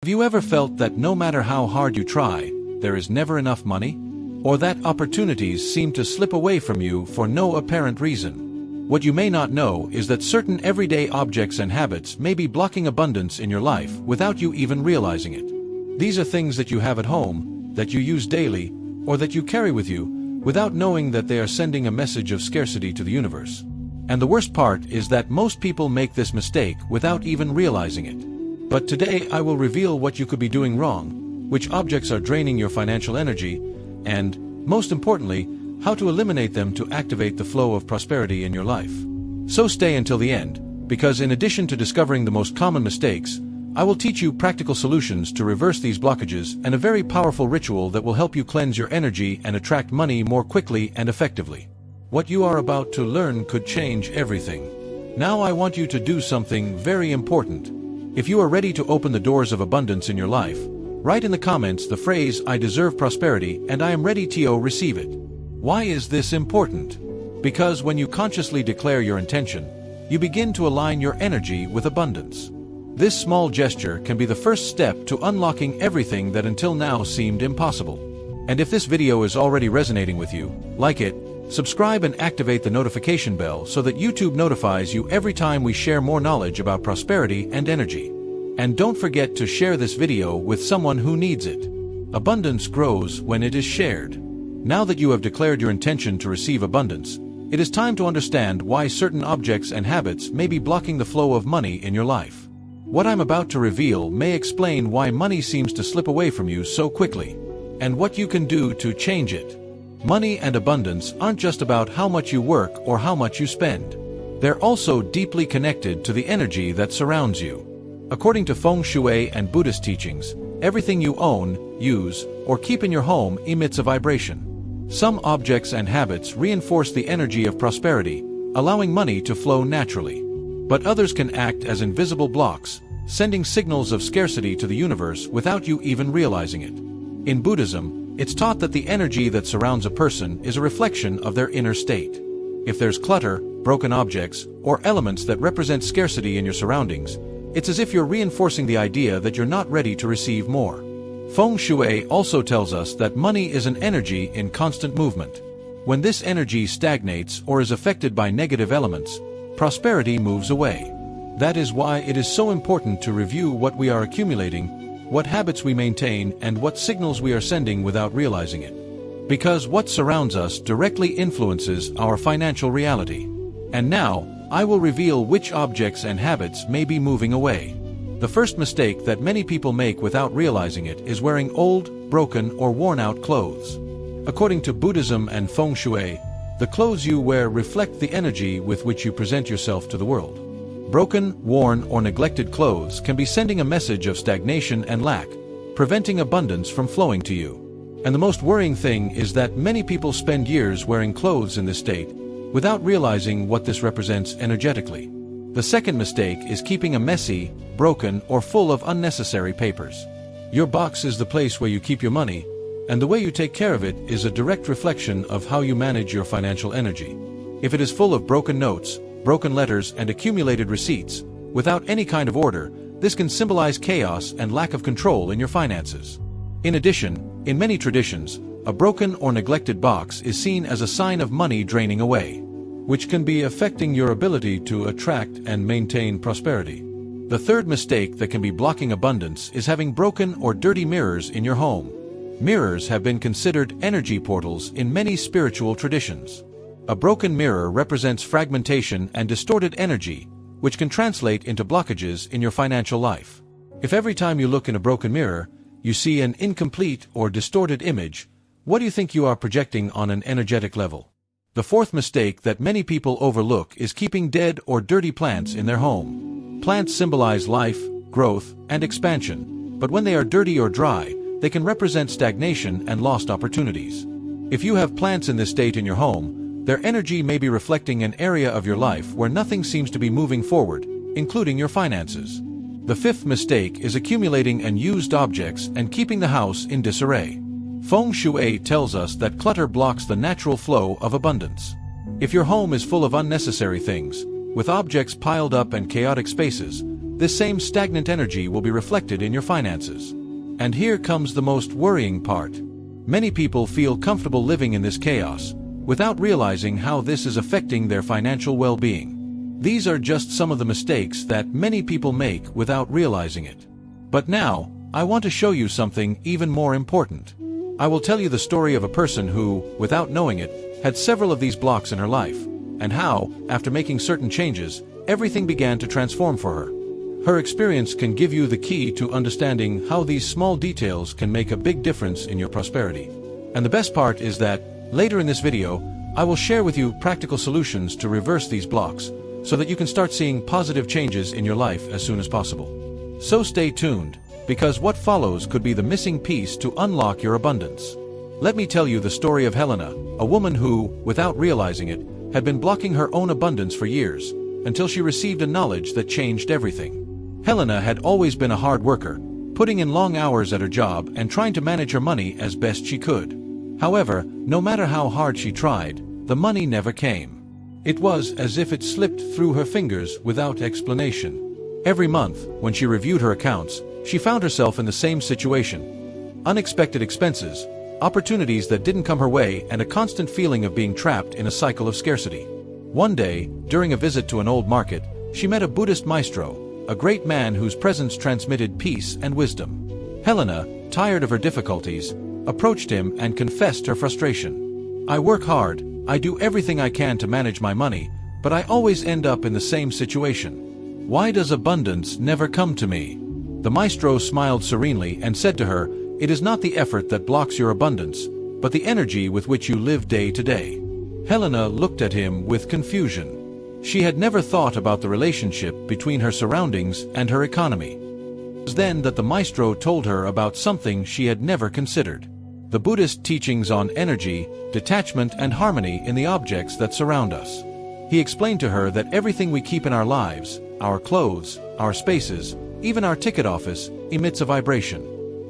Have you ever felt that no matter how hard you try, there is never enough money? Or that opportunities seem to slip away from you for no apparent reason? What you may not know is that certain everyday objects and habits may be blocking abundance in your life without you even realizing it. These are things that you have at home, that you use daily, or that you carry with you, without knowing that they are sending a message of scarcity to the universe. And the worst part is that most people make this mistake without even realizing it. But today I will reveal what you could be doing wrong, which objects are draining your financial energy, and, most importantly, how to eliminate them to activate the flow of prosperity in your life. So stay until the end, because in addition to discovering the most common mistakes, I will teach you practical solutions to reverse these blockages and a very powerful ritual that will help you cleanse your energy and attract money more quickly and effectively. What you are about to learn could change everything. Now I want you to do something very important. If you are ready to open the doors of abundance in your life, write in the comments the phrase "I deserve prosperity and I am ready to receive it." Why is this important? Because when you consciously declare your intention, you begin to align your energy with abundance. This small gesture can be the first step to unlocking everything that until now seemed impossible. And if this video is already resonating with you, like it, subscribe and activate the notification bell so that YouTube notifies you every time we share more knowledge about prosperity and energy. And don't forget to share this video with someone who needs it. Abundance grows when it is shared. Now that you have declared your intention to receive abundance, it is time to understand why certain objects and habits may be blocking the flow of money in your life. What I'm about to reveal may explain why money seems to slip away from you so quickly, and what you can do to change it. Money and abundance aren't just about how much you work or how much you spend. They're also deeply connected to the energy that surrounds you. According to Feng Shui and Buddhist teachings, everything you own, use, or keep in your home emits a vibration. Some objects and habits reinforce the energy of prosperity, allowing money to flow naturally. But others can act as invisible blocks, sending signals of scarcity to the universe without you even realizing it. In Buddhism, it's taught that the energy that surrounds a person is a reflection of their inner state. If there's clutter, broken objects, or elements that represent scarcity in your surroundings, it's as if you're reinforcing the idea that you're not ready to receive more. Feng Shui also tells us that money is an energy in constant movement. When this energy stagnates or is affected by negative elements, prosperity moves away. That is why it is so important to review what we are accumulating, what habits we maintain, and what signals we are sending without realizing it. Because what surrounds us directly influences our financial reality. And now, I will reveal which objects and habits may be moving away. The first mistake that many people make without realizing it is wearing old, broken, or worn-out clothes. According to Buddhism and Feng Shui, the clothes you wear reflect the energy with which you present yourself to the world. Broken, worn, or neglected clothes can be sending a message of stagnation and lack, preventing abundance from flowing to you. And the most worrying thing is that many people spend years wearing clothes in this state, without realizing what this represents energetically. The second mistake is keeping a messy, broken, or full of unnecessary papers. Your box is the place where you keep your money, and the way you take care of it is a direct reflection of how you manage your financial energy. If it is full of broken notes, broken letters, and accumulated receipts, without any kind of order, this can symbolize chaos and lack of control in your finances. In addition, in many traditions, a broken or neglected box is seen as a sign of money draining away, which can be affecting your ability to attract and maintain prosperity. The third mistake that can be blocking abundance is having broken or dirty mirrors in your home. Mirrors have been considered energy portals in many spiritual traditions. A broken mirror represents fragmentation and distorted energy, which can translate into blockages in your financial life. If every time you look in a broken mirror, you see an incomplete or distorted image, what do you think you are projecting on an energetic level? The fourth mistake that many people overlook is keeping dead or dirty plants in their home. Plants symbolize life, growth, and expansion, but when they are dirty or dry, they can represent stagnation and lost opportunities. If you have plants in this state in your home, their energy may be reflecting an area of your life where nothing seems to be moving forward, including your finances. The fifth mistake is accumulating unused objects and keeping the house in disarray. Feng Shui tells us that clutter blocks the natural flow of abundance. If your home is full of unnecessary things, with objects piled up and chaotic spaces, this same stagnant energy will be reflected in your finances. And here comes the most worrying part. Many people feel comfortable living in this chaos, without realizing how this is affecting their financial well-being. These are just some of the mistakes that many people make without realizing it. But now, I want to show you something even more important. I will tell you the story of a person who, without knowing it, had several of these blocks in her life, and how, after making certain changes, everything began to transform for her. Her experience can give you the key to understanding how these small details can make a big difference in your prosperity. And the best part is that, later in this video, I will share with you practical solutions to reverse these blocks, so that you can start seeing positive changes in your life as soon as possible. So stay tuned, because what follows could be the missing piece to unlock your abundance. Let me tell you the story of Helena, a woman who, without realizing it, had been blocking her own abundance for years, until she received a knowledge that changed everything. Helena had always been a hard worker, putting in long hours at her job and trying to manage her money as best she could. However, no matter how hard she tried, the money never came. It was as if it slipped through her fingers without explanation. Every month, when she reviewed her accounts, she found herself in the same situation. Unexpected expenses, opportunities that didn't come her way, and a constant feeling of being trapped in a cycle of scarcity. One day, during a visit to an old market, she met a Buddhist maestro, a great man whose presence transmitted peace and wisdom. Helena, tired of her difficulties, approached him and confessed her frustration. "I work hard, I do everything I can to manage my money, but I always end up in the same situation. Why does abundance never come to me?" The maestro smiled serenely and said to her, "It is not the effort that blocks your abundance, but the energy with which you live day to day." Helena looked at him with confusion. She had never thought about the relationship between her surroundings and her economy. It was then that the maestro told her about something she had never considered: the Buddhist teachings on energy, detachment, and harmony in the objects that surround us. He explained to her that everything we keep in our lives, our clothes, our spaces, even our ticket office, emits a vibration.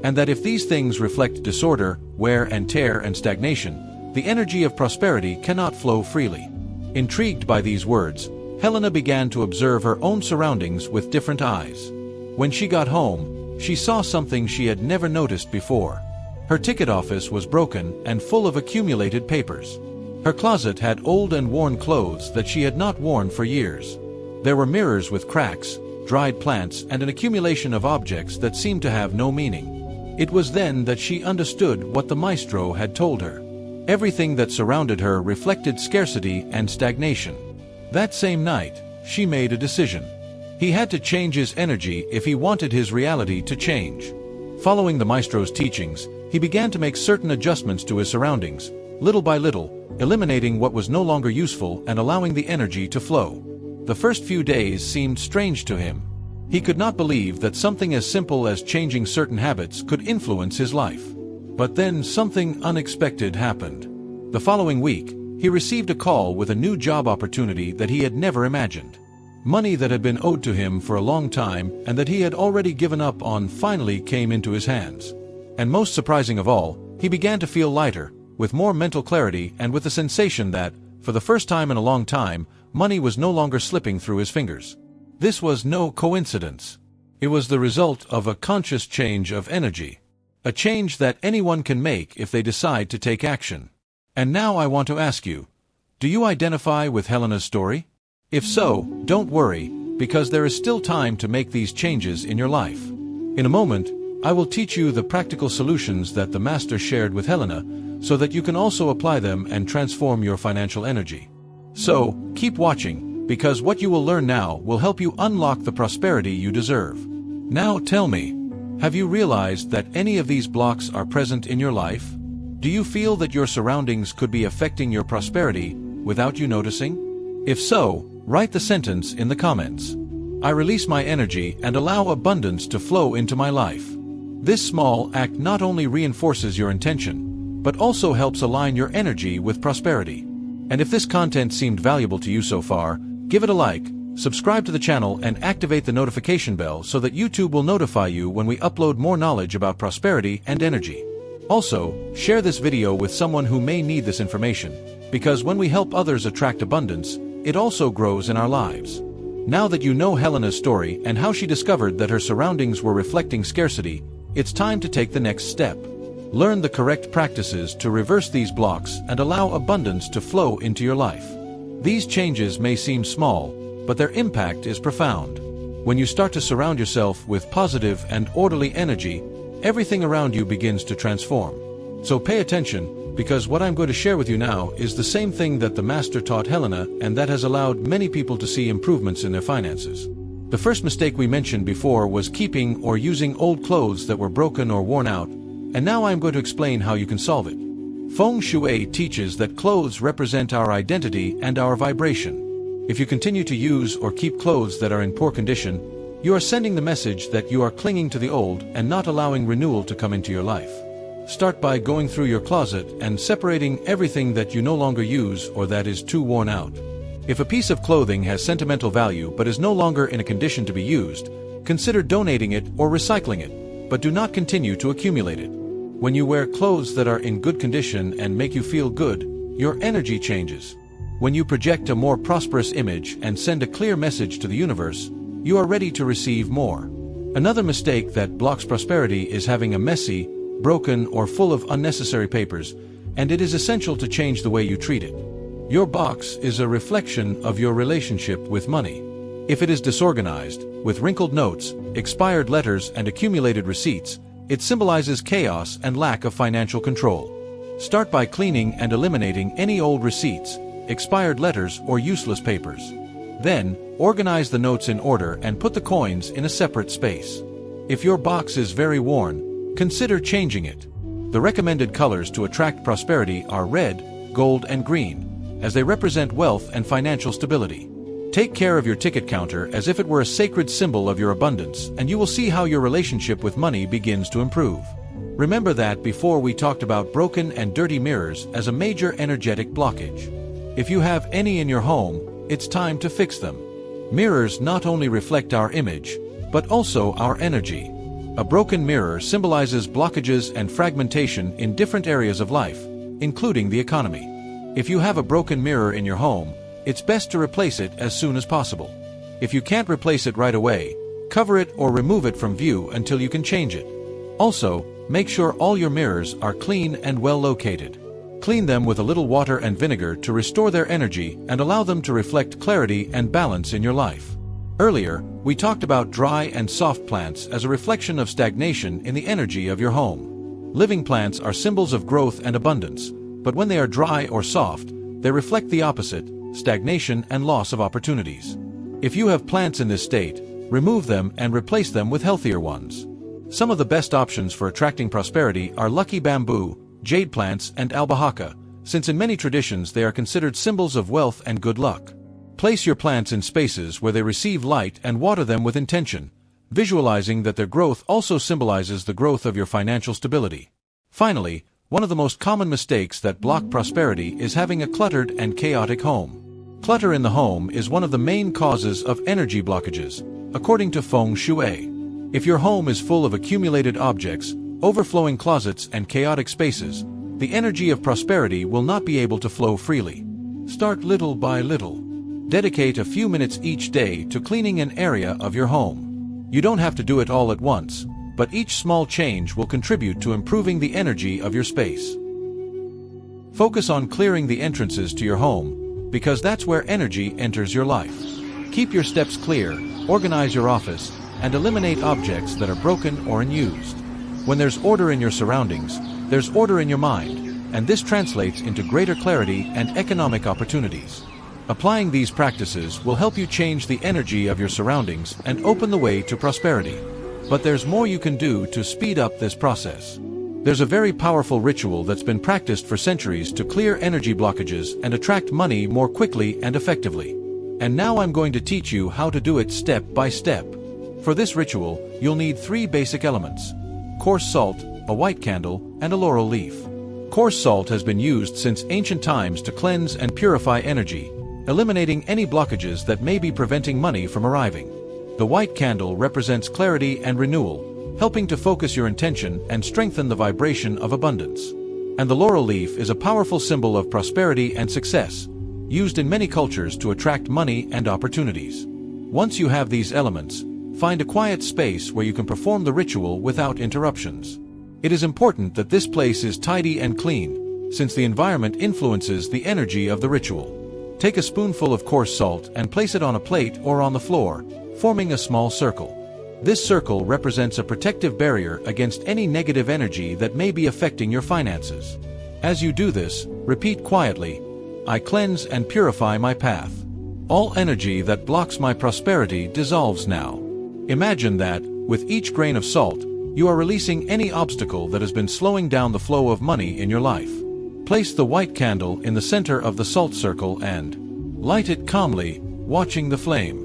And that if these things reflect disorder, wear and tear, and stagnation, the energy of prosperity cannot flow freely. Intrigued by these words, Helena began to observe her own surroundings with different eyes. When she got home, she saw something she had never noticed before. Her ticket office was broken and full of accumulated papers. Her closet had old and worn clothes that she had not worn for years. There were mirrors with cracks, dried plants, and an accumulation of objects that seemed to have no meaning. It was then that she understood what the maestro had told her. Everything that surrounded her reflected scarcity and stagnation. That same night, she made a decision. He had to change his energy if he wanted his reality to change. Following the maestro's teachings, he began to make certain adjustments to his surroundings, little by little, eliminating what was no longer useful and allowing the energy to flow. The first few days seemed strange to him. He could not believe that something as simple as changing certain habits could influence his life. But then something unexpected happened. The following week, he received a call with a new job opportunity that he had never imagined. Money that had been owed to him for a long time and that he had already given up on finally came into his hands. And most surprising of all, he began to feel lighter, with more mental clarity and with the sensation that, for the first time in a long time, money was no longer slipping through his fingers. This was no coincidence. It was the result of a conscious change of energy. A change that anyone can make if they decide to take action. And now I want to ask you, do you identify with Helena's story? If so, don't worry, because there is still time to make these changes in your life. In a moment, I will teach you the practical solutions that the Master shared with Helena, so that you can also apply them and transform your financial energy. So, keep watching, because what you will learn now will help you unlock the prosperity you deserve. Now tell me, have you realized that any of these blocks are present in your life? Do you feel that your surroundings could be affecting your prosperity without you noticing? If so, write the sentence in the comments. I release my energy and allow abundance to flow into my life. This small act not only reinforces your intention, but also helps align your energy with prosperity. And if this content seemed valuable to you so far, give it a like, subscribe to the channel, and activate the notification bell so that YouTube will notify you when we upload more knowledge about prosperity and energy. Also, share this video with someone who may need this information, because when we help others attract abundance, it also grows in our lives. Now that you know Helena's story and how she discovered that her surroundings were reflecting scarcity, it's time to take the next step. Learn the correct practices to reverse these blocks and allow abundance to flow into your life. These changes may seem small, but their impact is profound. When you start to surround yourself with positive and orderly energy, everything around you begins to transform. So pay attention, because what I'm going to share with you now is the same thing that the Master taught Helena, and that has allowed many people to see improvements in their finances. The first mistake we mentioned before was keeping or using old clothes that were broken or worn out, and now I'm going to explain how you can solve it. Feng Shui teaches that clothes represent our identity and our vibration. If you continue to use or keep clothes that are in poor condition, you are sending the message that you are clinging to the old and not allowing renewal to come into your life. Start by going through your closet and separating everything that you no longer use or that is too worn out. If a piece of clothing has sentimental value but is no longer in a condition to be used, consider donating it or recycling it, but do not continue to accumulate it. When you wear clothes that are in good condition and make you feel good, your energy changes. When you project a more prosperous image and send a clear message to the universe, you are ready to receive more. Another mistake that blocks prosperity is having a messy, broken, or full of unnecessary papers, and it is essential to change the way you treat it. Your box is a reflection of your relationship with money. If it is disorganized, with wrinkled notes, expired letters, and accumulated receipts, it symbolizes chaos and lack of financial control. Start by cleaning and eliminating any old receipts, expired letters, or useless papers. Then, organize the notes in order and put the coins in a separate space. If your box is very worn, consider changing it. The recommended colors to attract prosperity are red, gold, and green, as they represent wealth and financial stability. Take care of your ticket counter as if it were a sacred symbol of your abundance, and you will see how your relationship with money begins to improve. Remember that before we talked about broken and dirty mirrors as a major energetic blockage. If you have any in your home, it's time to fix them. Mirrors not only reflect our image, but also our energy. A broken mirror symbolizes blockages and fragmentation in different areas of life, including the economy. If you have a broken mirror in your home, it's best to replace it as soon as possible. If you can't replace it right away, cover it or remove it from view until you can change it. Also, make sure all your mirrors are clean and well located. Clean them with a little water and vinegar to restore their energy and allow them to reflect clarity and balance in your life. Earlier, we talked about dry and soft plants as a reflection of stagnation in the energy of your home. Living plants are symbols of growth and abundance, but when they are dry or soft, they reflect the opposite, stagnation and loss of opportunities. If you have plants in this state, remove them and replace them with healthier ones. Some of the best options for attracting prosperity are lucky bamboo, jade plants, and albahaca, since in many traditions they are considered symbols of wealth and good luck. Place your plants in spaces where they receive light and water them with intention, visualizing that their growth also symbolizes the growth of your financial stability. Finally, one of the most common mistakes that block prosperity is having a cluttered and chaotic home. Clutter in the home is one of the main causes of energy blockages, according to Feng Shui. If your home is full of accumulated objects, overflowing closets, and chaotic spaces, the energy of prosperity will not be able to flow freely. Start little by little. Dedicate a few minutes each day to cleaning an area of your home. You don't have to do it all at once, but each small change will contribute to improving the energy of your space. Focus on clearing the entrances to your home, because that's where energy enters your life. Keep your steps clear, organize your office, and eliminate objects that are broken or unused. When there's order in your surroundings, there's order in your mind, and this translates into greater clarity and economic opportunities. Applying these practices will help you change the energy of your surroundings and open the way to prosperity. But there's more you can do to speed up this process. There's a very powerful ritual that's been practiced for centuries to clear energy blockages and attract money more quickly and effectively. And now I'm going to teach you how to do it step by step. For this ritual, you'll need 3 basic elements: coarse salt, a white candle, and a laurel leaf. Coarse salt has been used since ancient times to cleanse and purify energy, eliminating any blockages that may be preventing money from arriving. The white candle represents clarity and renewal, helping to focus your intention and strengthen the vibration of abundance. And the laurel leaf is a powerful symbol of prosperity and success, used in many cultures to attract money and opportunities. Once you have these elements, find a quiet space where you can perform the ritual without interruptions. It is important that this place is tidy and clean, since the environment influences the energy of the ritual. Take a spoonful of coarse salt and place it on a plate or on the floor, forming a small circle. This circle represents a protective barrier against any negative energy that may be affecting your finances. As you do this, repeat quietly, "I cleanse and purify my path. All energy that blocks my prosperity dissolves now." Imagine that, with each grain of salt, you are releasing any obstacle that has been slowing down the flow of money in your life. Place the white candle in the center of the salt circle and light it calmly, watching the flame.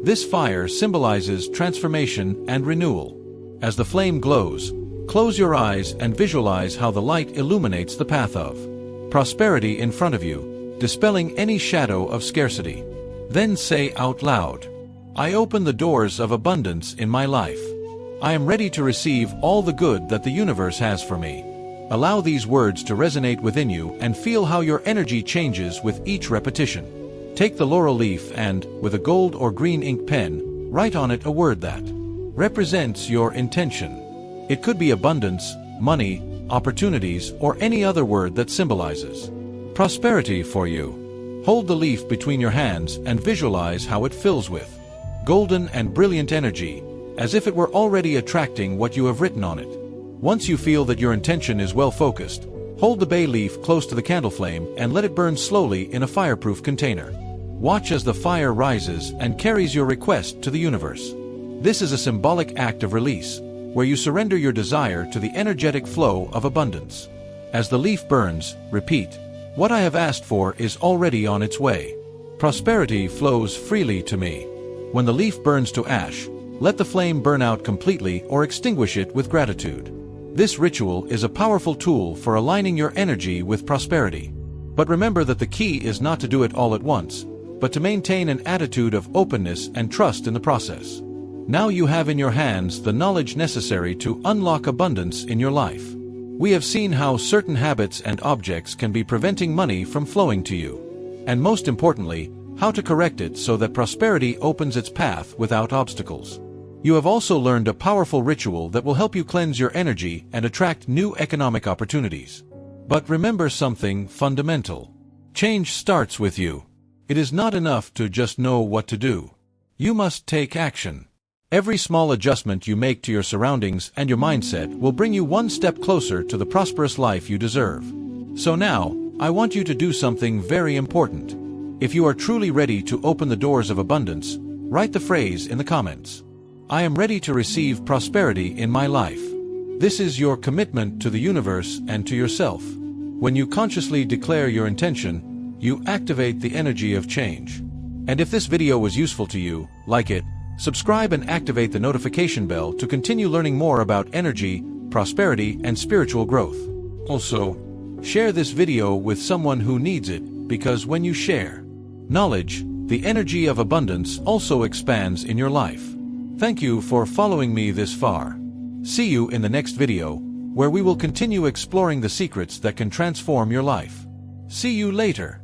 This fire symbolizes transformation and renewal. As the flame glows, close your eyes and visualize how the light illuminates the path of prosperity in front of you, dispelling any shadow of scarcity. Then say out loud, "I open the doors of abundance in my life. I am ready to receive all the good that the universe has for me." Allow these words to resonate within you and feel how your energy changes with each repetition. Take the laurel leaf and, with a gold or green ink pen, write on it a word that represents your intention. It could be abundance, money, opportunities, or any other word that symbolizes prosperity for you. Hold the leaf between your hands and visualize how it fills with golden and brilliant energy, as if it were already attracting what you have written on it. Once you feel that your intention is well focused, hold the bay leaf close to the candle flame and let it burn slowly in a fireproof container. Watch as the fire rises and carries your request to the universe. This is a symbolic act of release, where you surrender your desire to the energetic flow of abundance. As the leaf burns, repeat, "What I have asked for is already on its way. Prosperity flows freely to me." When the leaf burns to ash, let the flame burn out completely or extinguish it with gratitude. This ritual is a powerful tool for aligning your energy with prosperity. But remember that the key is not to do it all at once, but to maintain an attitude of openness and trust in the process. Now you have in your hands the knowledge necessary to unlock abundance in your life. We have seen how certain habits and objects can be preventing money from flowing to you. And most importantly, how to correct it so that prosperity opens its path without obstacles. You have also learned a powerful ritual that will help you cleanse your energy and attract new economic opportunities. But remember something fundamental. Change starts with you. It is not enough to just know what to do. You must take action. Every small adjustment you make to your surroundings and your mindset will bring you one step closer to the prosperous life you deserve. So now, I want you to do something very important. If you are truly ready to open the doors of abundance, write the phrase in the comments. "I am ready to receive prosperity in my life." This is your commitment to the universe and to yourself. When you consciously declare your intention, you activate the energy of change. And if this video was useful to you, like it, subscribe and activate the notification bell to continue learning more about energy, prosperity, and spiritual growth. Also, share this video with someone who needs it, because when you share knowledge, the energy of abundance also expands in your life. Thank you for following me this far. See you in the next video, where we will continue exploring the secrets that can transform your life. See you later.